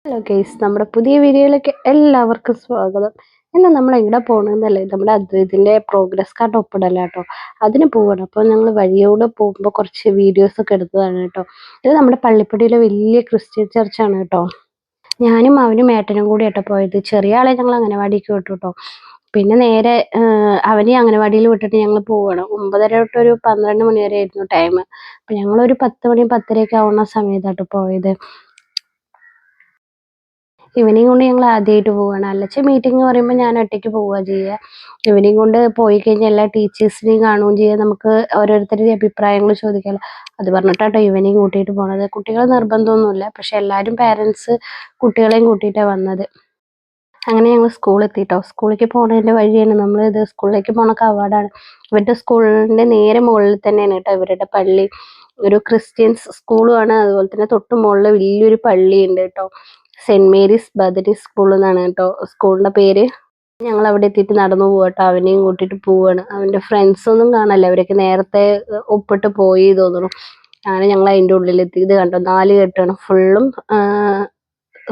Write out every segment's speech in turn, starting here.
Hello guys, നമ്മുടെ പുതിയ വീഡിയോയിലേക്ക് എല്ലാവർക്കും സ്വാഗതം. ഇന്ന് നമ്മൾ എവിടെ പോകണമെന്നല്ലേ, നമ്മുടെ അദ്വൈതിൻ്റെ പ്രോഗ്രസ് കാർഡ് ഒപ്പിടല കേട്ടോ. അതിന് പോവാണ്. അപ്പോൾ ഞങ്ങൾ വഴിയോടെ പോകുമ്പോൾ കുറച്ച് വീഡിയോസ് ഒക്കെ എടുത്തതാണ് കേട്ടോ. ഇത് നമ്മുടെ പള്ളിപ്പടിയിലെ വലിയ ക്രിസ്ത്യൻ ചർച്ചാണ് കേട്ടോ. ഞാനും അവനും ഏട്ടനും കൂടി കേട്ടോ പോയത്. ചെറിയ ആളെ ഞങ്ങൾ അംഗനവാടിക്ക് വിട്ടു കേട്ടോ. പിന്നെ നേരെ അവനെ അംഗനവാടിയിൽ വിട്ടിട്ട് ഞങ്ങൾ പോവുകയാണ്. 9:30 തൊട്ട് ഒരു 12 മണി വരെ ആയിരുന്നു ടൈം. അപ്പം ഞങ്ങളൊരു 10 മണി 10:30 ആവുന്ന സമയത്താട്ടോ പോയത്. ഇവനെയും കൊണ്ട് ഞങ്ങൾ ആദ്യമായിട്ട് പോവുകയാണ്. അല്ലച്ച മീറ്റിംഗ് പറയുമ്പോൾ ഞാൻ ഒറ്റയ്ക്ക് പോവുക ചെയ്യുക. ഇവനെയും കൊണ്ട് പോയി കഴിഞ്ഞാൽ എല്ലാ ടീച്ചേഴ്സിനെയും കാണുകയും ചെയ്യുക, നമുക്ക് ഓരോരുത്തരുടെ അഭിപ്രായങ്ങൾ ചോദിക്കാമല്ലോ. അത് പറഞ്ഞിട്ടാട്ടോ ഇവനെയും കൂട്ടിയിട്ട് പോണത്. കുട്ടികൾ നിർബന്ധമൊന്നുമില്ല, പക്ഷെ എല്ലാവരും പാരൻസ് കുട്ടികളെയും കൂട്ടിയിട്ടാണ് വന്നത്. അങ്ങനെ ഞങ്ങൾ സ്കൂളെത്തിട്ടോ. സ്കൂളിലേക്ക് പോണതിൻ്റെ വഴിയാണ് നമ്മളിത് സ്കൂളിലേക്ക് പോണ കവാടാണ്. ഇവരുടെ സ്കൂളിൻ്റെ നേരെ മുകളിൽ തന്നെയാണ് കേട്ടോ ഇവരുടെ പള്ളി. ഒരു ക്രിസ്ത്യൻസ് സ്കൂളുമാണ്. അതുപോലെ തന്നെ തൊട്ട് മുകളിൽ വലിയൊരു പള്ളിയുണ്ട് കേട്ടോ. സെന്റ് മേരീസ് ബദരി സ്കൂൾ എന്നാണ് കേട്ടോ സ്കൂളിന്റെ പേര്. ഞങ്ങൾ അവിടെ എത്തിയിട്ട് നടന്നു പോവാട്ടോ. അവനെയും കൂട്ടിയിട്ട് പോവാണ്. അവന്റെ ഫ്രണ്ട്സ് ഒന്നും കാണല്ല, അവരൊക്കെ നേരത്തെ ഒപ്പിട്ട് പോയി തോന്നുന്നു. അങ്ങനെ ഞങ്ങൾ അതിൻ്റെ ഉള്ളിലെത്തി. ഇത് കണ്ടോ, 4 കെട്ടാണ് ഫുള്ളും.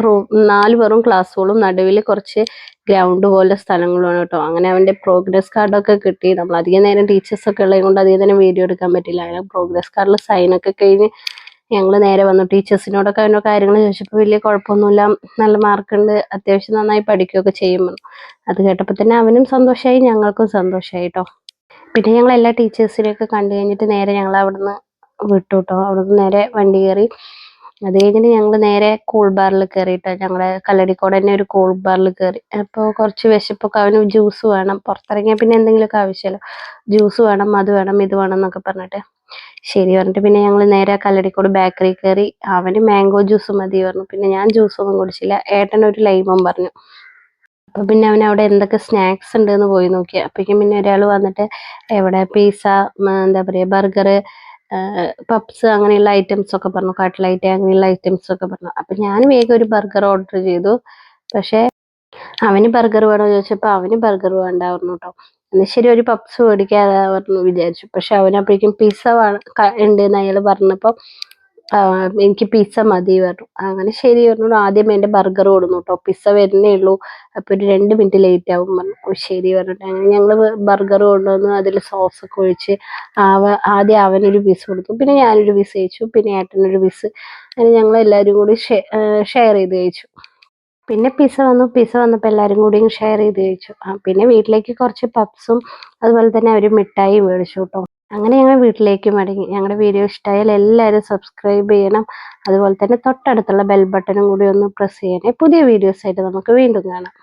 റൂം 4 വെറും ക്ലാസ് റൂമും നടുവിൽ കുറച്ച് ഗ്രൗണ്ട് പോലെ സ്ഥലങ്ങളുമാണ് കേട്ടോ. അങ്ങനെ അവന്റെ പ്രോഗ്രസ് കാർഡൊക്കെ കിട്ടി. നമ്മൾ അധികം നേരം ടീച്ചേഴ്സൊക്കെ ഉള്ളത് കൊണ്ട് അധികം നേരം വീഡിയോ എടുക്കാൻ പറ്റില്ല. അങ്ങനെ പ്രോഗ്രസ് കാർഡിൽ സൈനൊക്കെ കഴിഞ്ഞ് ഞങ്ങൾ നേരെ വന്നു. ടീച്ചേഴ്സിനോടൊക്കെ അതിൻ്റെ കാര്യങ്ങൾ ചോദിച്ചപ്പോൾ വലിയ കുഴപ്പമൊന്നുമില്ല, നല്ല മാർക്കുണ്ട്, അത്യാവശ്യം നന്നായി പഠിക്കുകയൊക്കെ ചെയ്യുമ്പോൾ അത് കേട്ടപ്പോൾ തന്നെ അവനും സന്തോഷമായി, ഞങ്ങൾക്കും സന്തോഷമായി കേട്ടോ. പിന്നെ ഞങ്ങൾ എല്ലാ ടീച്ചേഴ്സിനെയൊക്കെ കണ്ടു കഴിഞ്ഞിട്ട് നേരെ ഞങ്ങൾ അവിടുന്ന് വിട്ടു കേട്ടോ. അവിടുന്ന് നേരെ വണ്ടി കയറി. അത് കഴിഞ്ഞിട്ട് ഞങ്ങൾ നേരെ കൂൾ ബാറിൽ കയറിയിട്ടോ. ഞങ്ങളുടെ കല്ലടിക്കോട് തന്നെ ഒരു കൂൾ ബാറിൽ കയറി. അപ്പോൾ കുറച്ച് വിശപ്പൊക്കെ, അവന് ജ്യൂസ് വേണം, പുറത്തിറങ്ങിയാൽ പിന്നെ എന്തെങ്കിലുമൊക്കെ ആവശ്യമല്ലോ, ജ്യൂസ് വേണം, അത് വേണം, ഇത് വേണം എന്നൊക്കെ പറഞ്ഞിട്ട് ശരി പറഞ്ഞിട്ട് പിന്നെ ഞങ്ങൾ നേരെ കല്ലടിക്കോട് ബേക്കറി കയറി. അവന് മാംഗോ ജ്യൂസ് മതി പറഞ്ഞു. പിന്നെ ഞാൻ ജ്യൂസൊന്നും കുടിച്ചില്ല. ഏട്ടനൊരു ലൈമും പറഞ്ഞു. അപ്പോൾ പിന്നെ അവൻ അവിടെ എന്തൊക്കെ സ്നാക്സ് ഉണ്ടെന്ന് പോയി നോക്കി. അപ്പോഴേക്കും പിന്നെ ഒരാൾ വന്നിട്ട് എവിടെ പിസ്സ, എന്താ പറയുക, ബർഗർ, പപ്സ് അങ്ങനെയുള്ള ഐറ്റംസ് ഒക്കെ പറഞ്ഞു, കട്ട്ലൈറ്റ് അങ്ങനെയുള്ള ഐറ്റംസ് ഒക്കെ പറഞ്ഞു. അപ്പം ഞാൻ വേഗം ഒരു ബർഗർ ഓർഡർ ചെയ്തു. പക്ഷേ അവന് ബർഗർ വേണോ ചോദിച്ചപ്പോൾ അവന് ബർഗർ വേണ്ട പറഞ്ഞു കേട്ടോ. എന്നാൽ ശരി, ഒരു പപ്സ് മേടിക്കാതെ പറഞ്ഞു വിചാരിച്ചു. പക്ഷെ അവനപ്പോഴേക്കും പിസ്സ ഉണ്ടെന്ന് അയാൾ പറഞ്ഞപ്പോൾ എനിക്ക് പിസ്സ മതി പറഞ്ഞു. അങ്ങനെ ശരി പറഞ്ഞു. ആദ്യം എൻ്റെ ബർഗർ കൊടുന്നു കേട്ടോ. പിസ്സ വരുന്നേ ഉള്ളൂ, അപ്പോൾ ഒരു 2 മിനിറ്റ് ലേറ്റ് ആവും പറഞ്ഞു. ശരി പറഞ്ഞിട്ട് അങ്ങനെ ഞങ്ങൾ ബർഗർ കൊണ്ടുവന്ന് അതിൽ സോസൊക്കെ ഒഴിച്ച് ആദ്യം അവനൊരു പീസ് കൊടുത്തു, പിന്നെ ഞാനൊരു പീസ് കഴിച്ചു, പിന്നെ ഏട്ടനൊരു പീസ്. അങ്ങനെ ഞങ്ങൾ എല്ലാവരും കൂടി ഷെയർ ചെയ്ത് കഴിച്ചു. പിന്നെ പിസ്സ വന്നപ്പോൾ എല്ലാവരും കൂടി ഷെയർ ചെയ്ത് കഴിച്ചു. പിന്നെ വീട്ടിലേക്ക് കുറച്ച് പപ്സും അതുപോലെ തന്നെ ഒരു മിഠായി മേടിച്ചു കേട്ടോ. അങ്ങനെ ഞങ്ങൾ വീട്ടിലേക്ക് മടങ്ങി. ഞങ്ങളുടെ വീഡിയോ ഇഷ്ടമായാൽ എല്ലാവരും സബ്സ്ക്രൈബ് ചെയ്യണം. അതുപോലെ തന്നെ തൊട്ടടുത്തുള്ള ബെൽ ബട്ടണും കൂടി ഒന്ന് പ്രസ് ചെയ്യണേ. പുതിയ വീഡിയോസ് ആയിട്ട് നമുക്ക് വീണ്ടും കാണാം.